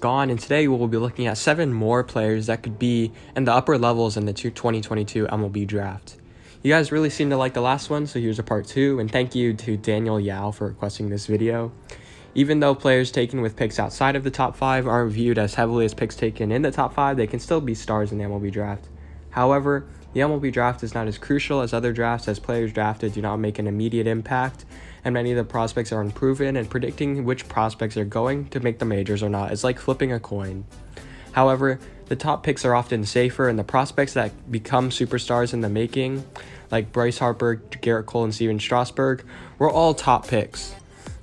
Gone, and today we'll be looking at 7 more players that could be in the upper levels in the 2022 MLB draft. You guys really seem to like the last one, so here's a part 2, and thank you to Daniel Yao for requesting this video. Even though players taken with picks outside of the top 5 aren't viewed as heavily as picks taken in the top 5, they can still be stars in the MLB draft. However, the MLB draft is not as crucial as other drafts, as players drafted do not make an immediate impact, and many of the prospects are unproven, and predicting which prospects are going to make the majors or not is like flipping a coin. However, the top picks are often safer, and the prospects that become superstars in the making, like Bryce Harper, Garrett Cole, and Steven Strasburg, were all top picks.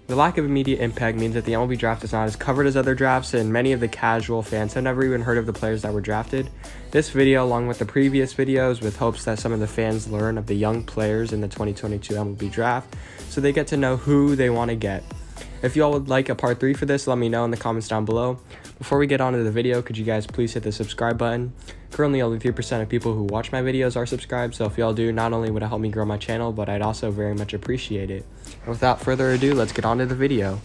The lack of immediate impact means that the MLB draft is not as covered as other drafts, and many of the casual fans have never even heard of the players that were drafted. This video, along with the previous videos, with hopes that some of the fans learn of the young players in the 2022 MLB draft, so they get to know who they want to get. If y'all would like a part 3 for this, let me know in the comments down below. Before we get on to the video, could you guys please hit the subscribe button? Currently, only 3% of people who watch my videos are subscribed, so if y'all do, not only would it help me grow my channel, but I'd also very much appreciate it. And without further ado, let's get on to the video.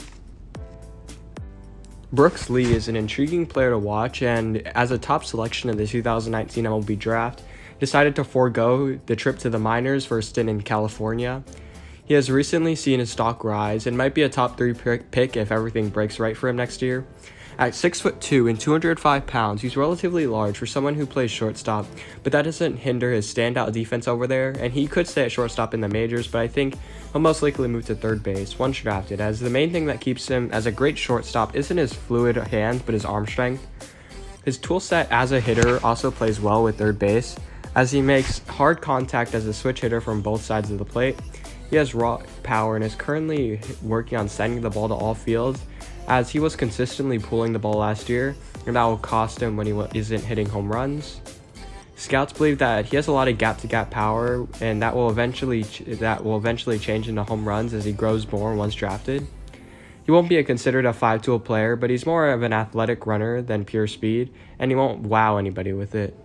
Brooks Lee is an intriguing player to watch, and as a top selection in the 2019 MLB draft, decided to forego the trip to the minors for a stint in California. He has recently seen his stock rise and might be a top 3 pick if everything breaks right for him next year. At 6'2" and 205 pounds, he's relatively large for someone who plays shortstop, but that doesn't hinder his standout defense over there, and he could stay at shortstop in the majors, but I think he'll most likely move to third base once drafted, as the main thing that keeps him as a great shortstop isn't his fluid hands, but his arm strength. His tool set as a hitter also plays well with third base, as he makes hard contact as a switch hitter from both sides of the plate. He has raw power and is currently working on sending the ball to all fields, as he was consistently pulling the ball last year, and that will cost him when he isn't hitting home runs. Scouts believe that he has a lot of gap-to-gap power, and that will eventually change into home runs as he grows more once drafted. He won't be considered a 5-tool player, but he's more of an athletic runner than pure speed, and he won't wow anybody with it.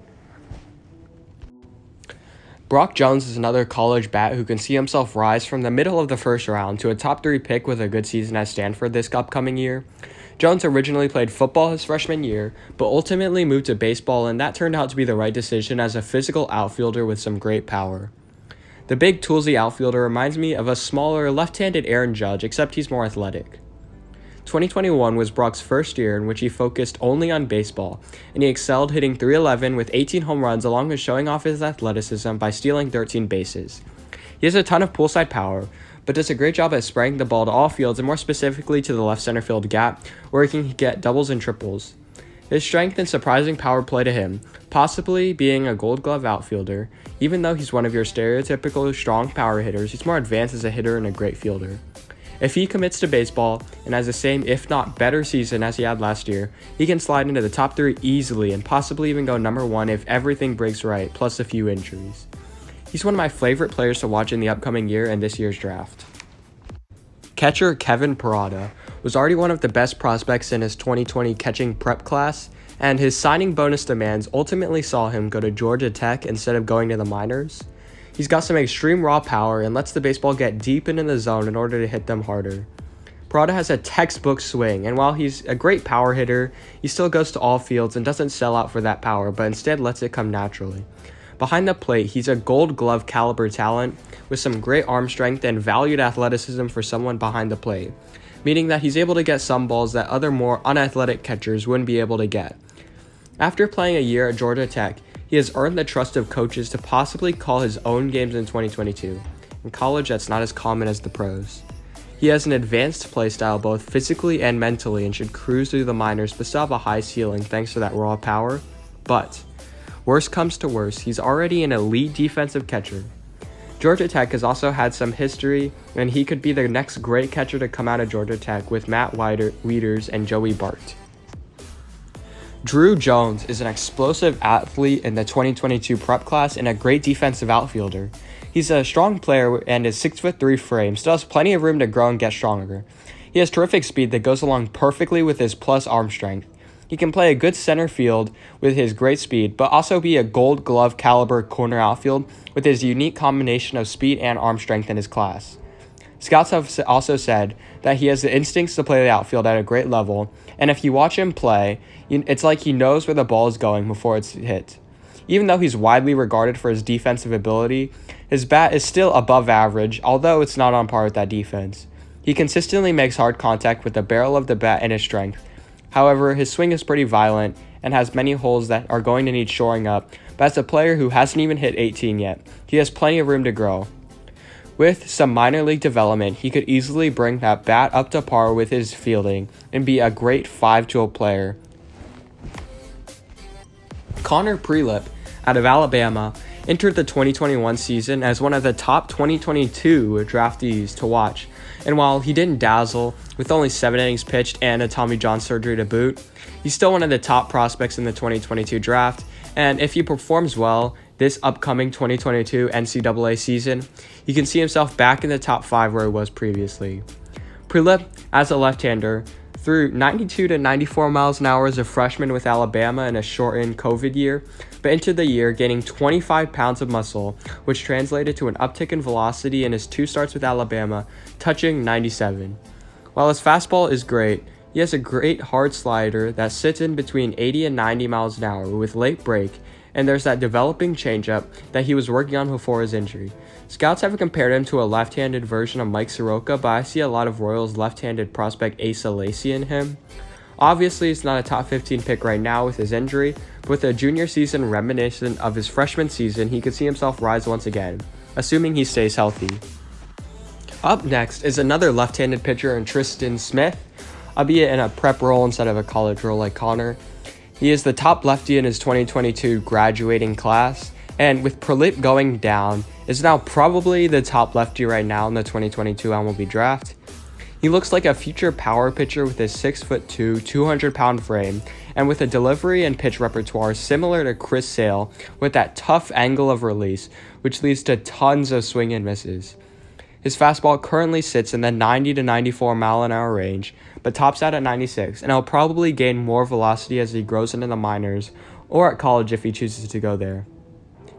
Brock Jones is another college bat who can see himself rise from the middle of the first round to a top 3 pick with a good season at Stanford this upcoming year. Jones originally played football his freshman year, but ultimately moved to baseball, and that turned out to be the right decision as a physical outfielder with some great power. The big toolsy outfielder reminds me of a smaller left-handed Aaron Judge, except he's more athletic. 2021 was Brock's first year in which he focused only on baseball, and he excelled, hitting .311 with 18 home runs, along with showing off his athleticism by stealing 13 bases. He has a ton of poolside power, but does a great job at spraying the ball to all fields, and more specifically to the left center field gap, where he can get doubles and triples. His strength and surprising power play to him, possibly being a Gold Glove outfielder. Even though he's one of your stereotypical strong power hitters, he's more advanced as a hitter and a great fielder. If he commits to baseball and has the same, if not better, season as he had last year, he can slide into the top 3 easily and possibly even go number 1 if everything breaks right, plus a few injuries. He's one of my favorite players to watch in the upcoming year and this year's draft. Catcher Kevin Parada was already one of the best prospects in his 2020 catching prep class, and his signing bonus demands ultimately saw him go to Georgia Tech instead of going to the minors. He's got some extreme raw power and lets the baseball get deep into the zone in order to hit them harder. Parada has a textbook swing, and while he's a great power hitter, he still goes to all fields and doesn't sell out for that power, but instead lets it come naturally. Behind the plate, he's a Gold Glove caliber talent with some great arm strength and valued athleticism for someone behind the plate, meaning that he's able to get some balls that other more unathletic catchers wouldn't be able to get. After playing a year at Georgia Tech, he has earned the trust of coaches to possibly call his own games in 2022. In college, that's not as common as the pros. He has an advanced play style both physically and mentally, and should cruise through the minors but still have a high ceiling thanks to that raw power. But worst comes to worst, he's already an elite defensive catcher. Georgia Tech has also had some history, and he could be the next great catcher to come out of Georgia Tech with Matt Wieters and Joey Bart. Drew Jones is an explosive athlete in the 2022 prep class and a great defensive outfielder. He's a strong player, and his 6'3" frame still has plenty of room to grow and get stronger. He has terrific speed that goes along perfectly with his plus arm strength. He can play a good center field with his great speed, but also be a Gold Glove caliber corner outfield with his unique combination of speed and arm strength in his class. Scouts have also said that he has the instincts to play the outfield at a great level, and if you watch him play, it's like he knows where the ball is going before it's hit. Even though he's widely regarded for his defensive ability, his bat is still above average, although it's not on par with that defense. He consistently makes hard contact with the barrel of the bat and his strength. However, his swing is pretty violent and has many holes that are going to need shoring up, but as a player who hasn't even hit 18 yet, he has plenty of room to grow. With some minor league development, he could easily bring that bat up to par with his fielding and be a great 5-tool player. Connor Prielipp, out of Alabama, entered the 2021 season as one of the top 2022 draftees to watch, and while he didn't dazzle with only 7 innings pitched and a Tommy John surgery to boot, he's still one of the top prospects in the 2022 draft, and if he performs well this upcoming 2022 NCAA season, he can see himself back in the top 5 where he was previously. Prielipp, as a left-hander, threw 92 to 94 miles an hour as a freshman with Alabama in a shortened COVID year, but entered the year gaining 25 pounds of muscle, which translated to an uptick in velocity in his 2 starts with Alabama, touching 97. While his fastball is great, he has a great hard slider that sits in between 80 and 90 miles an hour with late break, and there's that developing changeup that he was working on before his injury. Scouts have compared him to a left-handed version of Mike Soroka, but I see a lot of Royals left-handed prospect Asa Lacy in him. Obviously, it's not a top 15 pick right now with his injury, but with a junior season reminiscent of his freshman season, he could see himself rise once again, assuming he stays healthy. Up next is another left-handed pitcher in Tristan Smith, albeit in a prep role instead of a college role like Connor. He is the top lefty in his 2022 graduating class, and with Prielipp going down, is now probably the top lefty right now in the 2022 MLB draft. He looks like a future power pitcher with his 6'2", 200-pound frame, and with a delivery and pitch repertoire similar to Chris Sale, with that tough angle of release, which leads to tons of swing and misses. His fastball currently sits in the 90 to 94 mile an hour range, but tops out at 96, and he'll probably gain more velocity as he grows into the minors, or at college if he chooses to go there.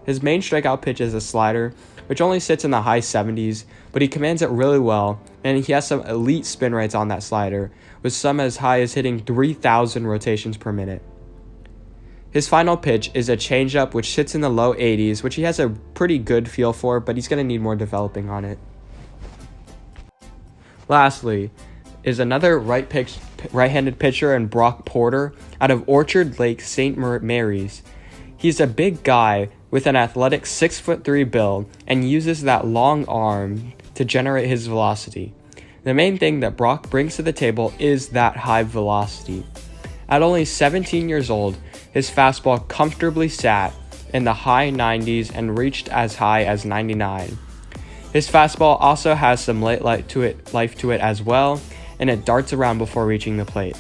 His main strikeout pitch is a slider, which only sits in the high 70s, but he commands it really well, and he has some elite spin rates on that slider, with some as high as hitting 3,000 rotations per minute. His final pitch is a changeup which sits in the low 80s, which he has a pretty good feel for, but he's going to need more developing on it. Lastly, is another right-handed pitcher in Brock Porter out of Orchard Lake, St. Mary's. He's a big guy with an athletic 6'3" build and uses that long arm to generate his velocity. The main thing that Brock brings to the table is that high velocity. At only 17 years old, his fastball comfortably sat in the high 90s and reached as high as 99. His fastball also has some life to it as well, and it darts around before reaching the plate.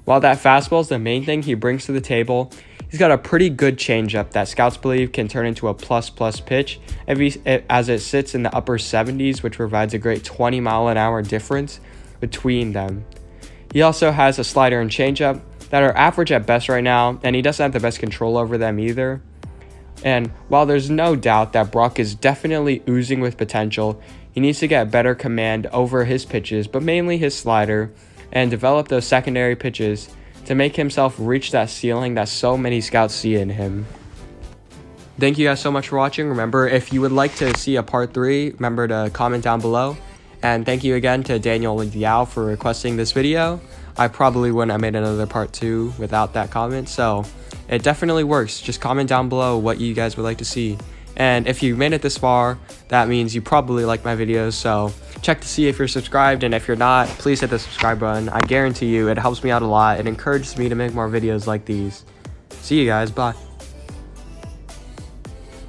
While that fastball is the main thing he brings to the table, he's got a pretty good changeup that scouts believe can turn into a plus pitch as it sits in the upper 70s, which provides a great 20 mile an hour difference between them. He also has a slider and changeup that are average at best right now, and he doesn't have the best control over them either. And while there's no doubt that Brock is definitely oozing with potential, he needs to get better command over his pitches, but mainly his slider, and develop those secondary pitches to make himself reach that ceiling that so many scouts see in him. Thank you guys so much for watching. Remember, if you would like to see a part 3, remember to comment down below. And thank you again to Daniel Yao for requesting this video. I probably wouldn't have made another part 2 without that comment, so it definitely works. Just comment down below what you guys would like to see. And if you made it this far, that means you probably like my videos, so check to see if you're subscribed, and if you're not, please hit the subscribe button. I guarantee you it helps me out a lot. It encourages me to make more videos like these. See you guys, bye.